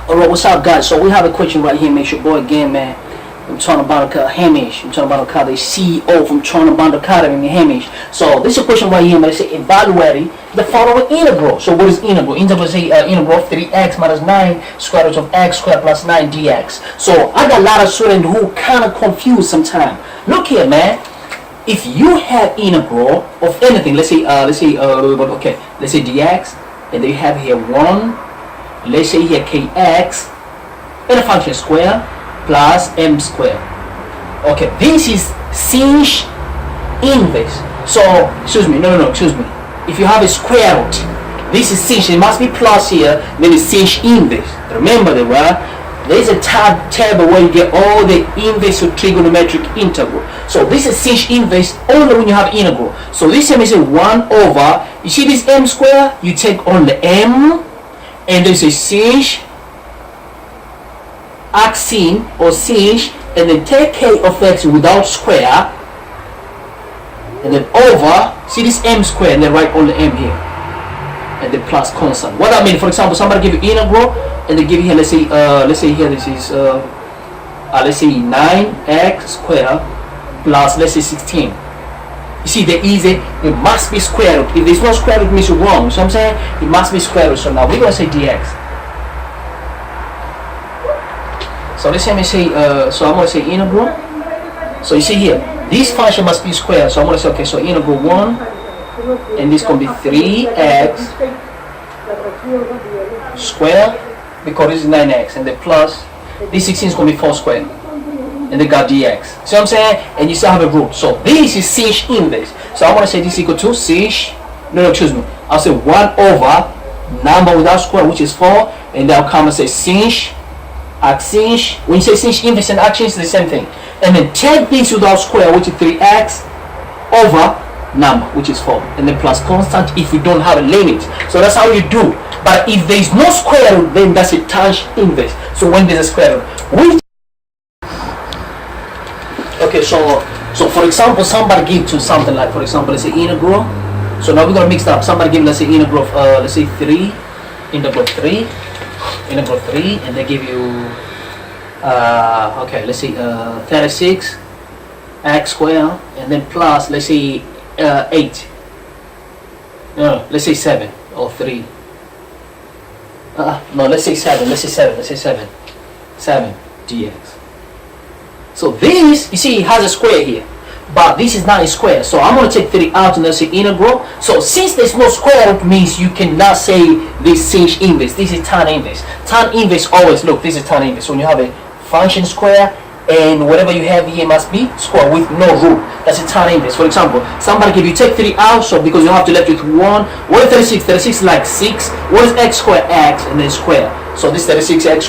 Alright, what's up guys? So we have a question right here. Make sure boy again, man. I'm talking about Hamish. I'm talking about the CEO from Trigonometric Academy, Hamish. So this is a question right here, man. They say evaluating the following integral. So what is integral? Integral is integral of 3x minus 9 square root of x squared plus 9 dx. So I got a lot of students who kind of confused sometimes. Look here, man. If you have integral of anything, let's say dx, and then you have here 1, let's say here kx, and a function square plus m square. Okay, this is sinh inverse. So excuse me, if you have a square root, this is sinh, it must be plus here, then it's sinh inverse. Remember that, right? There is a table where you get all the inverse of trigonometric integral. So this is sinh inverse only when you have integral. So this time is a 1 over, you see this m square, you take on the m, and there's a sinh arcsine or sinh, and then take k of x without square, and then over, see this m square, and then write on the m here, and then plus constant. What I mean, for example, somebody give you integral, and they give you here, let's say here this is let's say 9x square plus, let's say 16. You see, the easy, it must be square root. If there's no square root, it means you're wrong. So I'm saying it must be square root. So now we're gonna say dx. So let's say so I'm going to say integral. So you see here, this function must be square. So I'm going to say, okay, so integral 1, and this can be 3x square, because this is 9x, and the plus, this 16 is going to be 4 square, and they got dx. See what I'm saying? And you still have a root. So this is sinh inverse. So I'm going to say this equal to sinh, I'll say 1 over number without square, which is 4, and then I'll come and say sinh arcsine. When you say sinh inverse and arcsine, it's the same thing. And then take this without square, which is 3x over number, which is 4, and then plus constant if you don't have a limit. So that's how you do. But if there is no square root, then that's a tangent inverse. So when there's a square root, okay, so for example, somebody give to something like, for example, let's say integral. So now we're gonna mix it up. Somebody give, let's say integral of let's say 3, integral 3, and they give you okay, let's say 36 x squared, and then plus, let's say 8, no, let's say 7 or 3, no, let's say 7 dx. So this, you see, it has a square here, but this is not a square. So I'm going to take 3 out and let's say integral. So since there's no square root, means you cannot say this sinh inverse. This is tan inverse. Tan inverse always, look, this is tan inverse. When you have a function square, and whatever you have here must be square with no root. That's a tan inverse. For example, somebody give you take 3 out, so because you have to left with 1. What is 36? 36 is like 6. What is x squared? X, and then square. So this 36x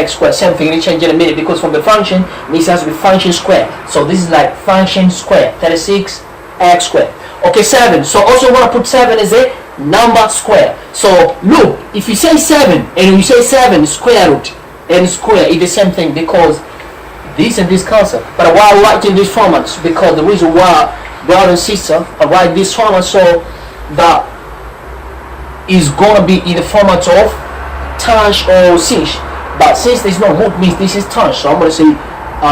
squared, same thing, we change in a minute, because from the function, this has to be function square. So this is like function square, 36x squared. Okay, 7. So also you want to put 7 as a number square. So look, if you say 7, and you say 7 square root, and square is the same thing, because this and this concept. But why I write in this format? Because the reason why brother and sister I write this format, so that is gonna be in the format of tangent or sinh. But since there's no root, means this is tangent. So I'm gonna say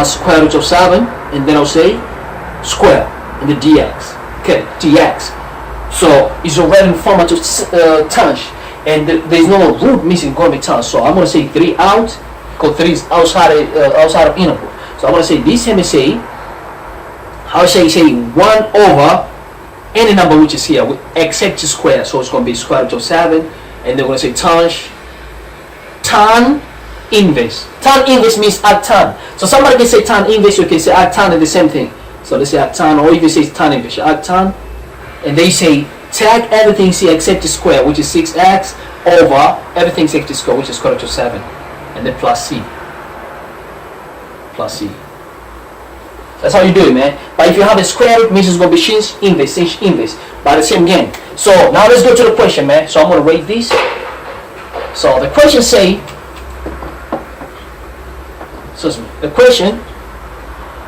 square root of 7, and then I'll say square and the dx. Okay, dx. So it's already in format of tangent, and there's no root, means it's gonna be tangent. So I'm gonna say 3 out, because 3 is outside of integral. So I'm gonna say this, let me say, how say 1 over any number which is here, except the square. So it's gonna be square root of 7, and then we're gonna say tangent, tan inverse. Tan inverse means arctan. So somebody can say tan inverse, you can say arctan, is the same thing. So let's say arctan, or if you say tan inverse, arctan, and they say take everything here except the square, which is 6x, over everything except the square, which is square root of 7, and then plus c. That's how you do it, man. But if you have a square root, means it's going to be sinh inverse. But the same again. So now let's go to the question, man. So I'm going to rate this. So the question say, the question,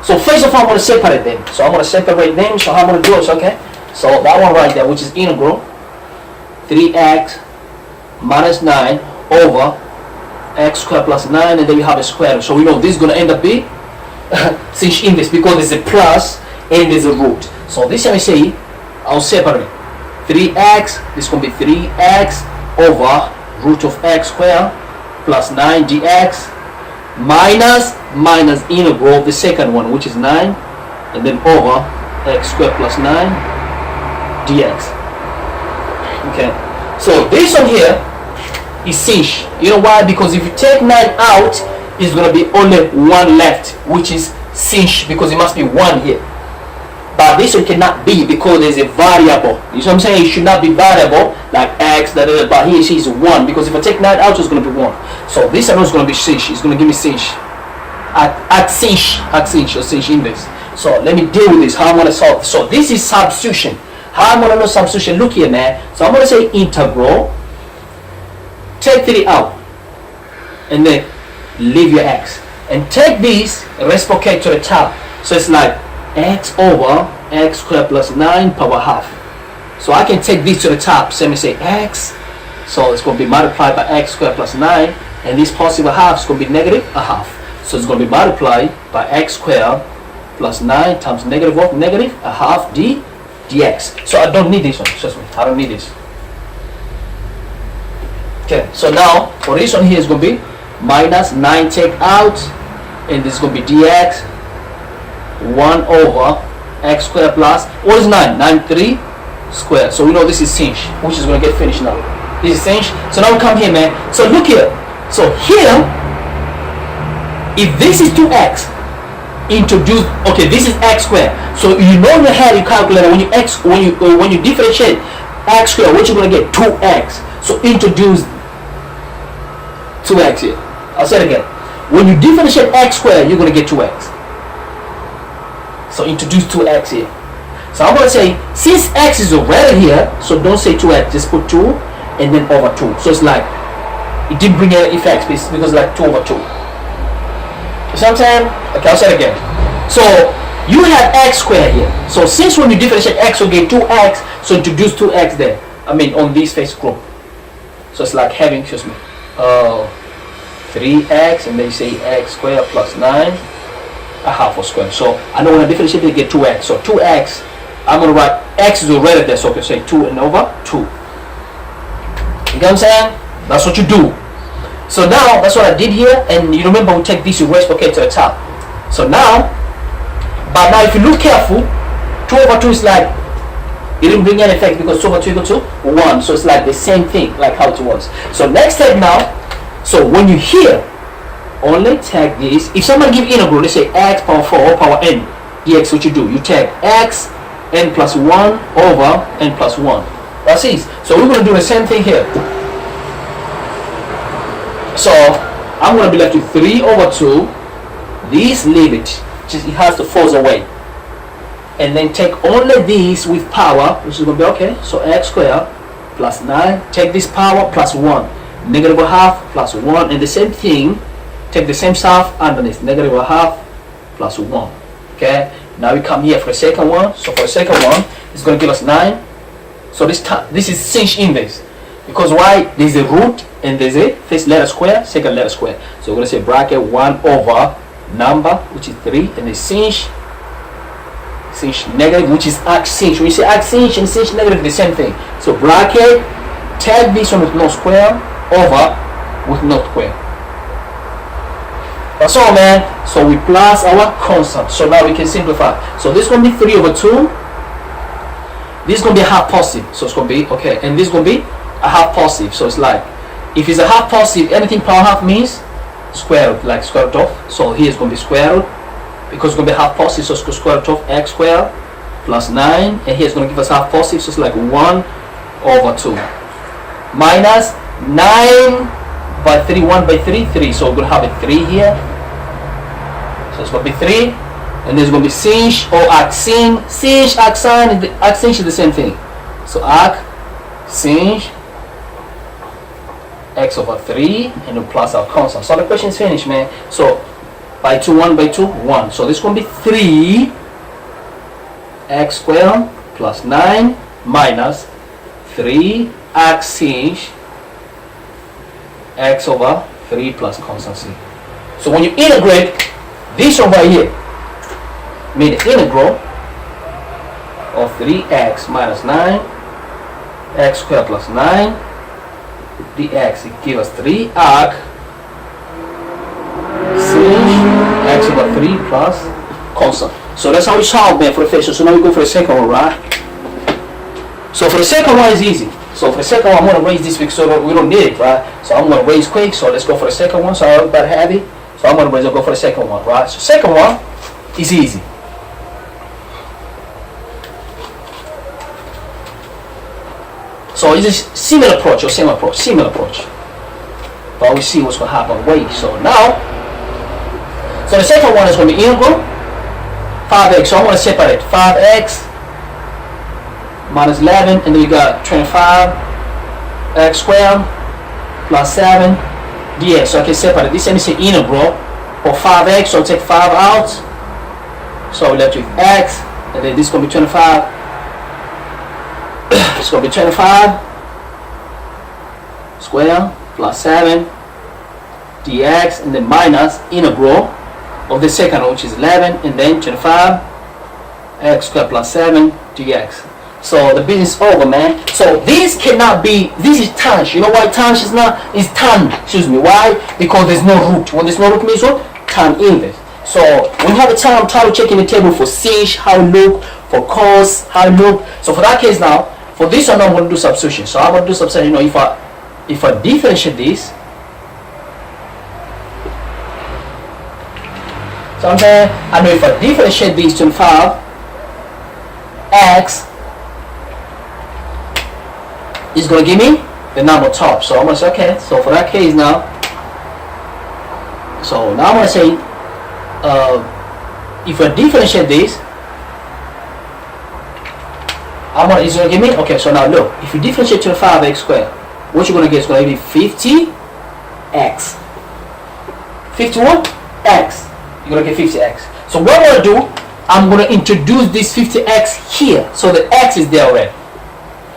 so first of all I'm going to separate them. So I'm going to separate them. So how I'm going to do it, okay? So that one right there, which is integral 3x minus 9 over x squared plus 9, and then you have a square root. So we know this is going to end up being sinh inverse because there's a plus and there's a root. So this, let me say, I'll separate 3x, this is going to be 3x over root of x squared plus 9 dx minus integral of the second one, which is 9, and then over x squared plus 9 dx. Okay, so this one here is sinh. You know why? Because if you take 9 out, it's going to be only 1 left, which is sinh, because it must be 1 here. But this one cannot be because there's a variable. You see what I'm saying? It should not be variable like x, but here she is 1, because if I take 9 out, it's going to be 1. So this one is going to be sinh. It's going to give me sinh. At sinh or sinh inverse. So let me deal with this. How I'm going to solve. So this is substitution. How I'm going to know substitution? Look here, man. So I'm going to say integral. Take 3 out, and then leave your x, and take this reciprocate to the top. So it's like x over x squared plus 9 power half. So I can take this to the top. So let me say x. So it's going to be multiplied by x squared plus 9, and this positive half is going to be negative a half. So it's going to be multiplied by x squared plus 9 times negative of negative a half dx. So I don't need this one. Trust me, I don't need this. Okay, so now for this one here is going to be minus 9 take out, and this is going to be dx 1 over x squared plus, what is 9? 9 3 squared. So we know this is sinh, which is going to get finished now. This is sinh. So now we come here, man. So look here. So here, if this is 2x, introduce, okay, this is x squared. So you know in your head you calculate when you differentiate x squared, what you're going to get 2x. So introduce 2x here. I'll say it again. When you differentiate x squared, you're going to get 2x. So introduce 2x here. So I'm going to say, since x is already here, so don't say 2x, just put 2 and then over 2. So it's like, it didn't bring any effects because it's like 2 over 2. You see what I'm saying? Okay, I'll say it again. So you have x squared here. So since when you differentiate x, you get 2x, so introduce 2x there. I mean, on this face group. So it's like having, 3x, and then you say x squared plus 9 a half or square. So I know when I differentiate it, get 2x. So 2x, I'm going to write x is already there, so I can say 2 and over 2. You get what I'm saying? That's what you do. So now that's what I did here, and you remember we take this reciprocate to the top. So now, but now if you look careful, 2 over 2 is like, it didn't bring any effect because 2 over 2 equal to 1. So it's like the same thing, like how it was. So next step now, so when you hear, only take this. If someone give integral, they say x power 4 or power n dx, what you do? You take x n plus 1 over n plus 1. That's it. So we're going to do the same thing here. So I'm going to be left with 3 over 2. This, leave it. Just, it has to fall away. And then take only this with power, which is going to be okay. So x squared plus 9. Take this power plus 1. Negative a half plus 1. And the same thing. Take the same stuff underneath, negative a half plus 1. Okay, now we come here for the second one. So for the second one, it's going to give us 9. So this is sinh inverse. Because why? There's a root and there's a first letter square, second letter square. So we're going to say bracket 1 over number, which is 3, and the sinh negative, which is arc sinh. When you say arc sinh and sinh negative, the same thing. So bracket, take this one with no square over with no square. That's all, man. So we plus our constant. So now we can simplify. So this is going to be 3 over 2. This is going to be a half positive. So it's going to be, okay. And this is going to be a half positive. So it's like, if it's a half positive, anything power half means square root, like square root of. So here it's going to be square root. Because it's going to be half positive, so it's square root of x squared plus 9. And here it's going to give us half positive, so it's like 1 over 2. Minus 9 by 3, 1 by 3, 3. So we're going to have a 3 here. So it's going to be 3. And there's going to be sinh or arc sinh. Sinh, arc sin, arc sinh is the same thing. So arc sinh x over 3 and then plus our constant. So the question is finished, man. So by 2, 1 by 2, 1. So this is going to be 3 x squared plus 9 minus 3 arc sinh x over 3 plus constant c. So when you integrate this over here, mean the integral of 3x minus 9 x squared plus 9 dx, it gives us 3 arc sinh x over 3 plus constant. So that's how we solve, man, for the first. So now we go for the second one, right? So for the second one is easy. So for the second one, I'm going to raise this because we don't need it, right? So I'm going to raise quick. So let's go for the second one. So everybody happy. So I'm going to raise and go for the second one, right? So second one is easy. So it's a similar approach or same approach, similar approach. But we see what's going to happen. Wait. So now, so the second one is going to be integral 5x. So I'm going to separate 5x minus 11, and then we got 25 x squared plus 7 dx. So I can separate this and it's an integral of 5x. So I'll take 5 out. So we're left with x, and then this is going to be 25. It's going to be 25 square plus 7 dx, and then minus integral of the second one, which is 11, and then 25 x squared plus 7 dx. So the business is over, man. So this cannot be, this is tanh. You know why tanh is not, is tan, excuse me. Why? Because there's no root. When there's no root means what? Tan inverse. So when you have a time, try to check in the table for sinh, how it look, for cos, how it look. So for that case now, for this one I'm going to do substitution. So I'm going to do substitution. You know, if I differentiate this, so I'm saying, I know if I differentiate these 25 x is going to give me the number top. So I'm going to say, okay, so for that case now, so now I'm going to say, if I differentiate this, it's going to give me, okay, so now look, if you differentiate 25x squared, what you're going to get is going to be 50x. 51x. You're going to get 50x. So what I'm going to do, I'm going to introduce this 50x here. So the x is there already.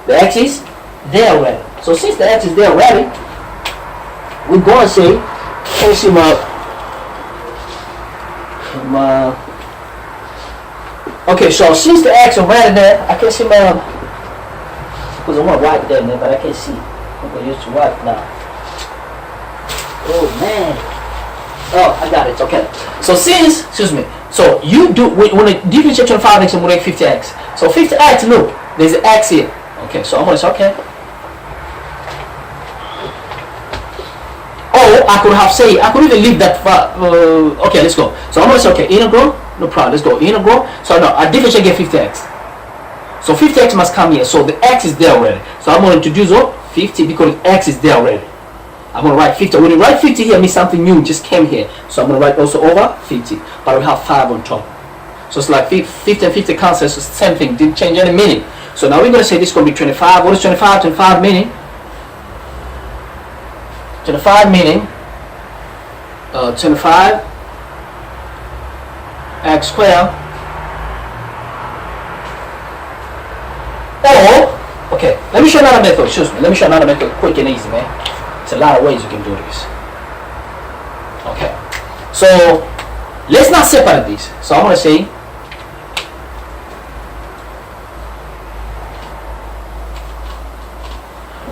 The x is there already. So since the x is there already, we're going to say, let's see okay, so since the x is already there, I can see my, because I want to write there, man, but I can't see. I'm going to use to write now. Oh, man. Oh, I got it, okay. So since, excuse me, so you do, when you differentiate 25x and we make 50x. So 50x, look, there's an x here. Okay, so I'm going to say, okay. Or I could have said, I could even leave that far. Okay, let's go. So I'm going to say, okay, integral, no problem, let's go, integral. So no, I differentiate get 50x. So 50x must come here, so the x is there already. So I'm going to introduce 50 because x is there already. I'm going to write 50. When you write 50 here, it means something new just came here. So I'm going to write also over 50. But we have 5 on top. So it's like 50 and 50 cancel. So it's the same thing. Didn't change any meaning. So now we're going to say this is going to be 25. What is 25? 25 meaning? 25 meaning 25 x squared. Or, okay, let me show another method. Excuse me. Let me show another method. Quick and easy, man. A lot of ways you can do this. Okay, so let's not separate this. So I'm going to say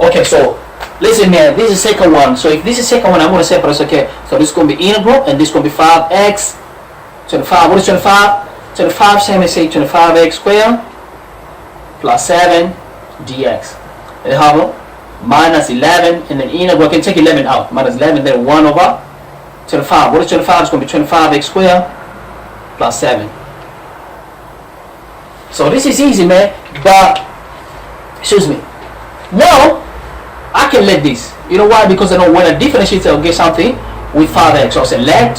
okay, so listen, man, this is the second one. So if this is the second one, I'm going to separate this. Okay, so this is going to be integral and this is going to be 5x 25. What is 25? 25, same as say 25x squared plus 7 dx. And have minus 11, and then integral, I can take 11 out, minus 11, then 1 over 25. What is 25? It's going to be 25x squared plus 7. So this is easy, man, but, excuse me, now, I can let this. You know why? Because I know when I differentiate, I'll get something with 5x. So I'll say let,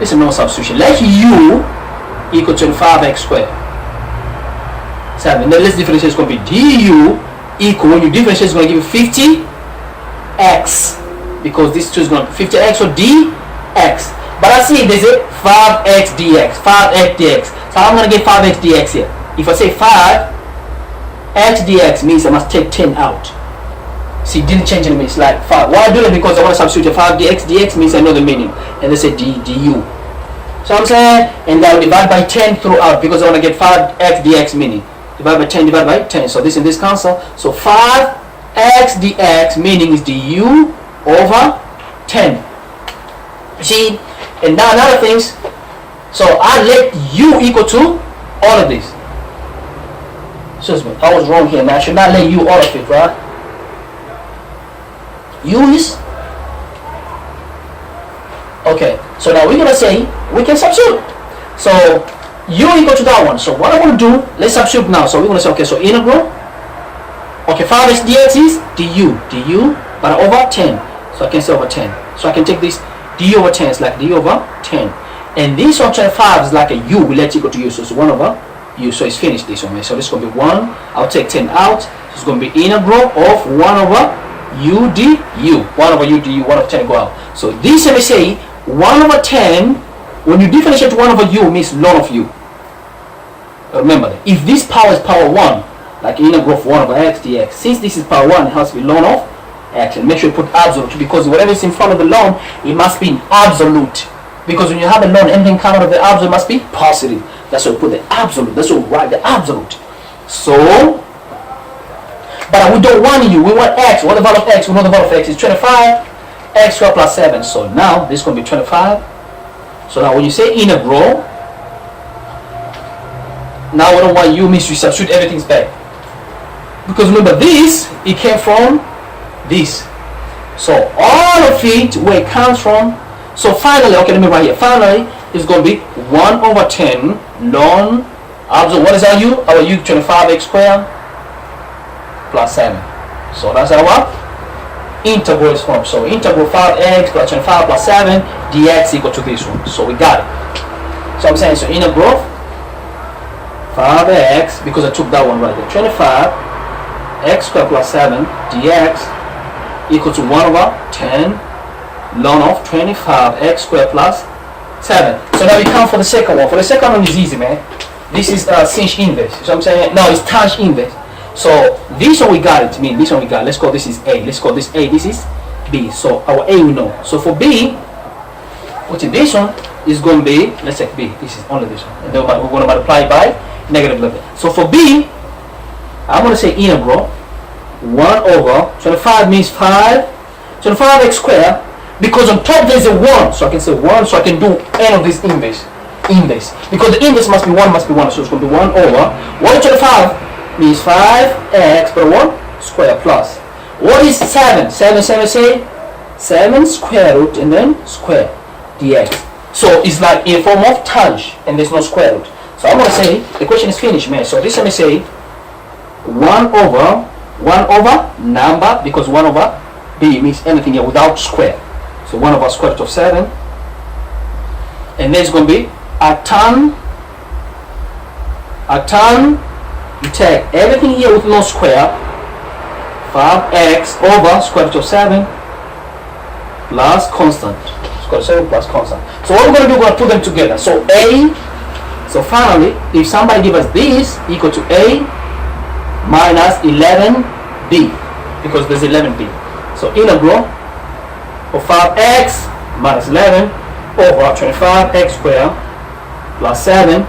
this is no substitution, let u equal 25x squared. 7. Then let's differentiate, it's going to be du equal, when you differentiate, it's going to give you 50x, because this two is going to be 50x or dx. But I see there's a 5x dx, 5x dx. So I'm going to get 5x dx here. If I say 5x dx means I must take 10 out. See, didn't change any meaning. It's like 5. Why do it? Because I want to substitute 5 dx. Dx means another meaning. And they say du. So I'm saying, and I will divide by 10 throughout because I want to get 5x dx meaning. Divide by 10, divide by 10. So this and this cancel. So 5x dx meaning is du over 10. See, and now another things. So I let u equal to all of this. Excuse me, I was wrong here, man. I should not let u all of it, right? U is okay. So now we're gonna say we can substitute. So u equal to that one. So what I'm gonna do, let's substitute now. So we're gonna say okay. So integral. Okay, 5x dx is du but over 10. So I can say over 10. So I can take this du over 10 is like du over 10. And this one 25 is like a u. We let it equal to u. So it's 1 over u. So it's finished this one. So this is gonna be 1. I'll take 10 out. So it's gonna be integral of 1 over u du. 1 over u du. 1 over 10 go out. So this let me say 1 over 10. When you differentiate 1 over u means ln of u. Remember that. If this power is power 1, like integral of 1 over x dx, since this is power 1, it has to be ln of x. And make sure you put absolute because whatever is in front of the ln, it must be in absolute. Because when you have a ln, anything come out of the absolute must be positive. That's why we put the absolute. That's why we write the absolute. So, but we don't want u. We want x. What the value of x? We know the value of x is 25. X squared plus 7. So now this is going to be 25. So now when you say integral, now we don't want u means you substitute everything's back. Because remember this, it came from this. So all of it where it comes from. So finally, okay, let me write here. Finally, it's going to be 1 over 10 ln absolute. What is our u? Our u 25x squared plus 7. So that's our integral is from. So integral 5x plus 25 plus 7 dx equal to this one. So we got it. So I'm saying so integral 5x because I took that one right there. 25 x squared plus 7 dx equal to 1 over 10 ln of 25x squared plus 7. So now we count for the second one. For the second one is easy, man. This is sinh inverse. So I'm saying no, it's tanh inverse. So this one we got it. This one we got. Let's call this is A. Let's call this A. This is B. So our A we know. So for B, which is this one is going to be, let's say B. This is only this one. And then we're going to multiply by negative 11. So for B, I'm going to say integral 1 over 25 means 25x squared. Because on top there's a 1, so I can say 1, so I can do any of this inverse. Because the inverse must be 1, so it's going to be 1 over 125 means 5x per 1 square plus. What is 7? 7 say 7 square root and then square dx. So it's like in form of tanh and there's no square root. So I'm going to say the question is finished, man. So this let me say 1 over number because 1 over b means anything here without square. So 1 over square root of 7. And then it's going to be a tanh. You take everything here with no square. 5x over square root of 7 plus constant. Square root of 7 plus constant. So what we're going to do, we're going to put them together. So A. So finally, if somebody gives us this equal to A minus 11b. Because there's 11b. So integral of 5x minus 11 over 25x squared plus 7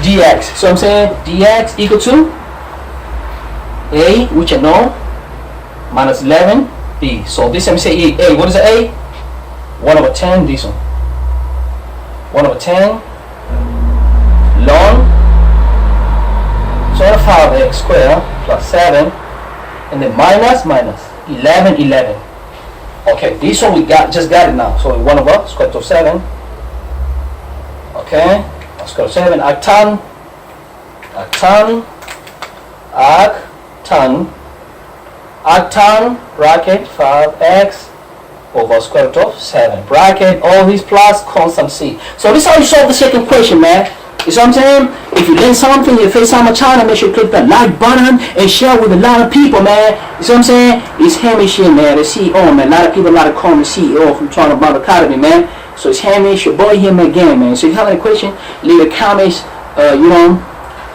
dx. So I'm saying dx equal to A, which I know, minus 11b. So this I'm saying A. What is A? 1 over 10, this one. 1 over 10 ln 25x squared plus 7 and then minus 11. Okay, this one we just got it now. So 1 over square root of 7. Okay, square root of 7. Arctan bracket 5x over square root of 7 bracket all these plus constant c. So this is how you solve the second question, man. You see what I'm saying? If you learn something, you face some China, make sure you click that like button and share with a lot of people, man. You see what I'm saying? It's Hamish here, man, the CEO, man. A lot of people, a lot of call me CEO from Trigonometric Academy, man. So it's Hamish, your boy here, man, again, man. So if you have any question, leave a comment.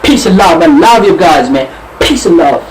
Peace and love, man. Love you guys, man. Peace and love.